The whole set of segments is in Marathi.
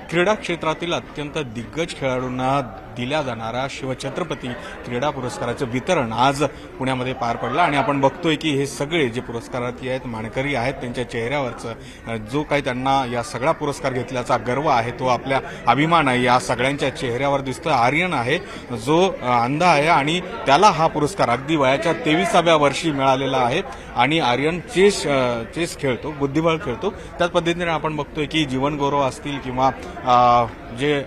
क्रीडा क्षेत्रातील अत्यंत दिग्गज खेळाडूंना दिल्या जाणारा शिवछत्रपती क्रीडा पुरस्काराचं वितरण आज पुण्यामध्ये पार पडलं आणि आपण बघतोय की हे सगळे जे पुरस्कारार्थी आहेत, मानकरी आहेत, त्यांच्या चेहऱ्यावरचं जो काही त्यांना या सगळा पुरस्कार घेतल्याचा गर्व आहे, तो आपल्या अभिमान आहे, या सगळ्यांच्या चेहऱ्यावर दिसतोय. आर्यन आहे जो अंध आहे आणि त्याला हा पुरस्कार अगदी वयाच्या 23व्या वर्षी मिळालेला आहे आणि आर्यन चेस खेळतो, बुद्धिबळ खेळतो. त्याच पद्धतीने आपण बघतोय की जीवन गौरव असतील किंवा जे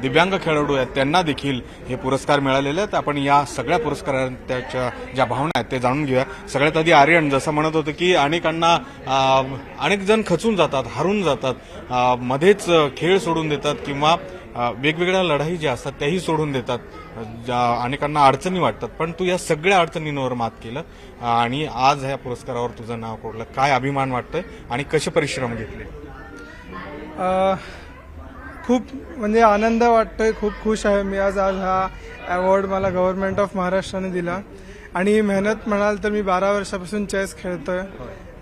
दिव्यांग खेळाडू आहेत त्यांना देखील हे पुरस्कार मिळालेले आहेत. आपण या सगळ्या पुरस्कारांच्या ज्या भावना आहेत ते जाणून घेऊया. सगळ्यात आधी आर्यन जसं म्हणत होतं की अनेक जण खचून जातात, हारून जातात, मध्येच खेळ सोडून देतात किंवा वेगवेगळ्या लढाई ज्या असतात त्याही सोडून देतात, अनेकांना अडचणी वाटतात, पण तू या सगळ्या अडचणींवर मात केलं आणि आज ह्या पुरस्कारावर तुझं नाव कोरलं. काय अभिमान वाटतोय आणि कसे परिश्रम घेतले? खूप म्हणजे आनंद वाटतोय, खूप खुश आहे मी. आज हा अवॉर्ड मला गव्हर्नमेंट ऑफ महाराष्ट्राने दिला आणि मेहनत म्हणाल तर मी 12 वर्षापासून चेस खेळतोय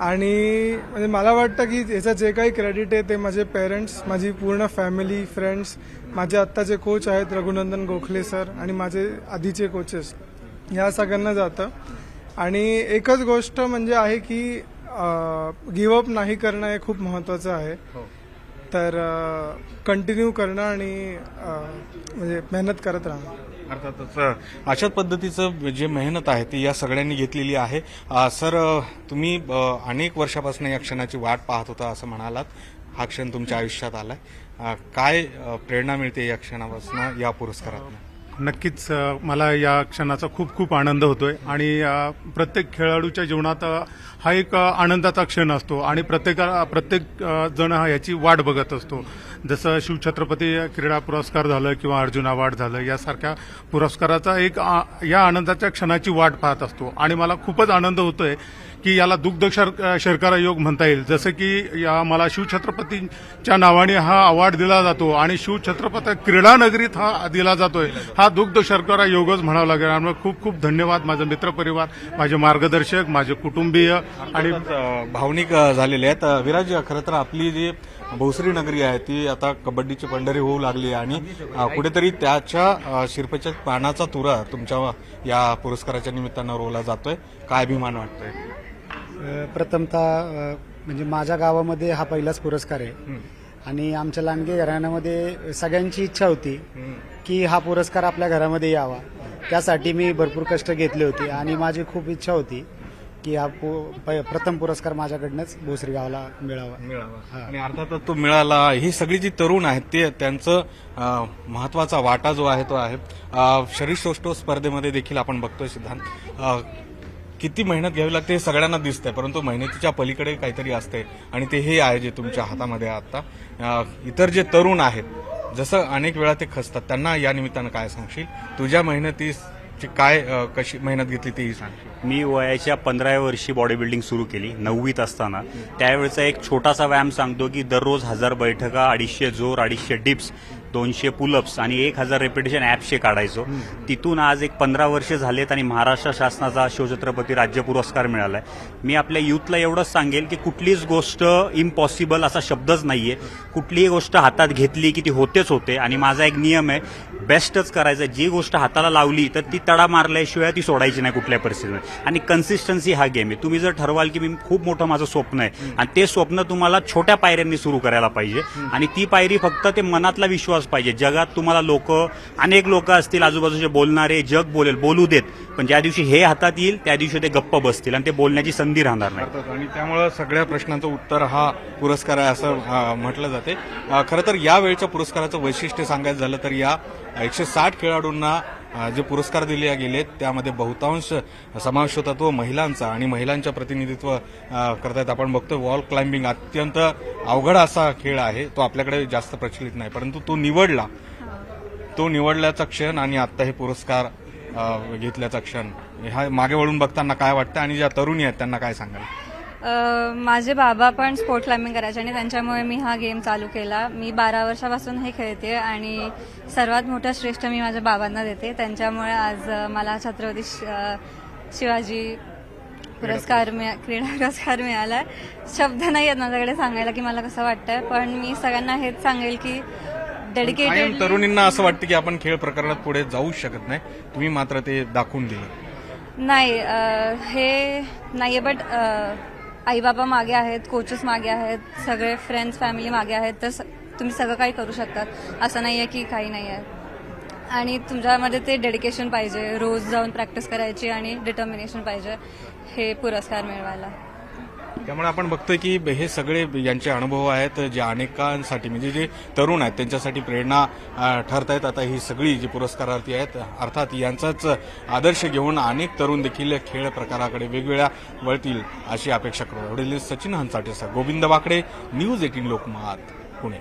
आणि म्हणजे मला वाटतं की याचं जे काही क्रेडिट आहे ते माझे पेरेंट्स, माझी पूर्ण फॅमिली, फ्रेंड्स, माझे आत्ताचे कोच आहेत रघुनंदन गोखले सर आणि माझे आधीचे कोचेस, या सगळ्यांना जातं. आणि एकच गोष्ट म्हणजे आहे की गिव्हअप नाही करणं हे खूप महत्त्वाचं आहे. तर कंटिन्यू करणं आणि म्हणजे मेहनत करत राहणं. अर्थातच अशाच पद्धतीचं जे मेहनत आहे ती या सगळ्यांनी घेतलेली आहे. सर, तुम्ही अनेक वर्षापासून या क्षणाची वाट पाहत होता असं म्हणालात. हा क्षण तुमच्या आयुष्यात आलाय. काय प्रेरणा मिळते या क्षणापासून, या पुरस्कारातून? नक्कीच मला या क्षणाचा खूप खूप आनंद होतोय आणि प्रत्येक खेळाडूच्या जीवनात हा एक आनंदाचा क्षण असतो आणि प्रत्येक जण याची वाट बघत असतो. जसं शिवछत्रपती क्रीडा पुरस्कार झालं किंवा अर्जुन अवॉर्ड झालं, यासारख्या पुरस्काराचा एक या आनंदाच्या क्षणाची वाट पाहत असतो आणि मला खूपच आनंद होतोय की याला दुग्ध शर्करा योग म्हणता येईल. जसं की मला शिवछत्रपतींच्या नावाने हा अवॉर्ड दिला जातो आणि शिवछत्रपती क्रीडा नगरीत हा दिला जातोय. हा दुग्ध शर्करा योगच म्हणावा लागेल. आणि खूप खूप धन्यवाद माझा मित्रपरिवार, माझे मार्गदर्शक, माझे कुटुंबीय आणि भावनिक झालेले आहेत. विराज, खरं तर आपली जी भोसरी नगरी आहे ती आता कबड्डीची पंढरी होऊ लागली आणि कुठेतरी त्याच्या शिरपेच्या पानाचा तुरा तुमच्या या पुरस्काराच्या निमित्तानं रोवला जातोय. काय अभिमान वाटतोय? प्रथमतः म्हणजे माझ्या गावामध्ये हा पहिलाच पुरस्कार आहे आणि आमच्या लांडगे घराण्यामध्ये सगळ्यांची इच्छा होती की हा पुरस्कार आपल्या घरामध्ये यावा. त्यासाठी मी भरपूर कष्ट घेतले होते आणि माझी खूप इच्छा होती की हा प्रथम पुरस्कार माझ्याकडनंच भोसरी गावाला मिळावा. आणि अर्थातच तो मिळाला. ही सगळी जी तरुण आहेत ते त्यांचं महत्वाचा वाटा जो आहे तो आहे. शरीरसौष्ठव स्पर्धेमध्ये देखील आपण बघतोय सिद्धांत, किती मेहनत घ्यावी लागते हे सगळ्यांना दिसतंय, परंतु मेहनतीच्या पलीकडे काहीतरी असते आणि ते हे आहे जे तुमच्या हातामध्ये आता. इतर जे तरुण आहेत जसं अनेक वेळा ते खचतात, त्यांना या निमित्तानं काय सांगशील? तुझ्या मेहनतीची काय कशी मेहनत घेतली तेही सांगशील? मी वयाच्या 15व्या वर्षी बॉडी बिल्डिंग सुरू केली 9वीत असताना. त्यावेळेचा एक छोटासा व्यायाम सांगतो की दररोज 1000 बैठका, 250 जोर, 250 डिप्स, 200 पुलअप्स आणि 1000 रेपिटेशन ॲपशे काढायचो. तिथून आज एक 15 वर्ष झालेत आणि महाराष्ट्र शासनाचा शिवछत्रपती राज्य पुरस्कार मिळालाय. मी आपल्या युथला एवढंच सांगेल की कुठलीच गोष्ट इम्पॉसिबल असा शब्दच नाहीये. कुठलीही गोष्ट हातात घेतली की ती होतेच होते आणि माझा एक नियम आहे, बेस्टच करायचं. जी गोष्ट हाताला लावली तर ती तडा मारल्याशिवाय ती सोडायची नाही कुठल्या परिस्थितीमध्ये. आणि कन्सिस्टन्सी हा गेम आहे. तुम्ही जर ठरवाल की मी खूप मोठं माझं स्वप्न आहे आणि ते स्वप्न तुम्हाला छोट्या पायऱ्यांनी सुरू करायला पाहिजे आणि ती पायरी फक्त ते मनातला विश्वास पाहिजे. जगात तुम्हाला अनेक लोक असतील आजूबाजूचे बोलणारे, जग बोलू देत, पण ज्या दिवशी हे हातात येईल त्या दिवशी ते गप्प बसतील आणि ते बोलण्याची संधी राहणार नाही. आणि त्यामुळे सगळ्या प्रश्नांचं उत्तर हा पुरस्कार आहे असं म्हटलं जाते. खरं तर या वेळच्या पुरस्काराचं वैशिष्ट्य सांगायचं झालं तर या 160 खेळाडूंना जे पुरस्कार दिले गेलेत त्यामध्ये बहुतांश समावेश होता तो महिलांचा आणि महिलांचं प्रतिनिधित्व करतायत. आपण बघतोय वॉल क्लाइम्बिंग अत्यंत अवघड असा खेळ आहे, तो आपल्याकडे जास्त प्रचलित नाही, परंतु तो निवडल्याचा क्षण आणि आता हे पुरस्कार घेतल्याचा क्षण, हा मागे वळून बघताना काय वाटतं आणि ज्या तरुणी आहेत त्यांना काय सांगाल? माझे बाबा पण स्पोर्ट क्लाइम्बिंग करायचे आणि त्यांच्यामुळे मी हा गेम चालू केला. मी 12 वर्षापासून हे खेळते आणि सर्वात मोठं श्रेष्ठ मी माझ्या बाबांना देते. त्यांच्यामुळे आज मला छत्रपती शिवाजी क्रीडा पुरस्कार मिळाला. शब्द नाही आहेत माझ्याकडे सांगायला की मला कसं वाटतंय, पण मी सगळ्यांना हेच सांगेल की डेडिकेटेड कायम तरुणींना असं वाटतं की आपण खेळ प्रकारात पुढे जाऊ शकत नाही, तुम्ही मात्र ते दाखवून दिलं. नाही, हे नाहीये, बट आई बाबा मागे आहेत, कोचेस मागे आहेत, सगळे फ्रेंड्स फॅमिली मागे आहेत, तर तुम्ही सगळं काही करू शकतात. असं नाहीये की काही नाही आहे. आणि तुमच्यामध्ये ते डेडिकेशन पाहिजे, रोज जाऊन प्रॅक्टिस करायची आणि डिटर्मिनेशन पाहिजे हे पुरस्कार मिळवायला. त्यामुळे आपण बघतोय की हे सगळे यांचे अनुभव आहेत जे अनेकांसाठी म्हणजे जे तरुण आहेत त्यांच्यासाठी प्रेरणा ठरत आहेत. आता ही सगळी जी पुरस्कारार्थी आहेत अर्थात यांचाच आदर्श घेऊन अनेक तरुण देखील खेळ प्रकाराकडे वेगवेगळ्या वळतील अशी अपेक्षा करू. सचिन हंचाटेसह गोविंद वाकडे, न्यूज 18 लोकमत, पुणे.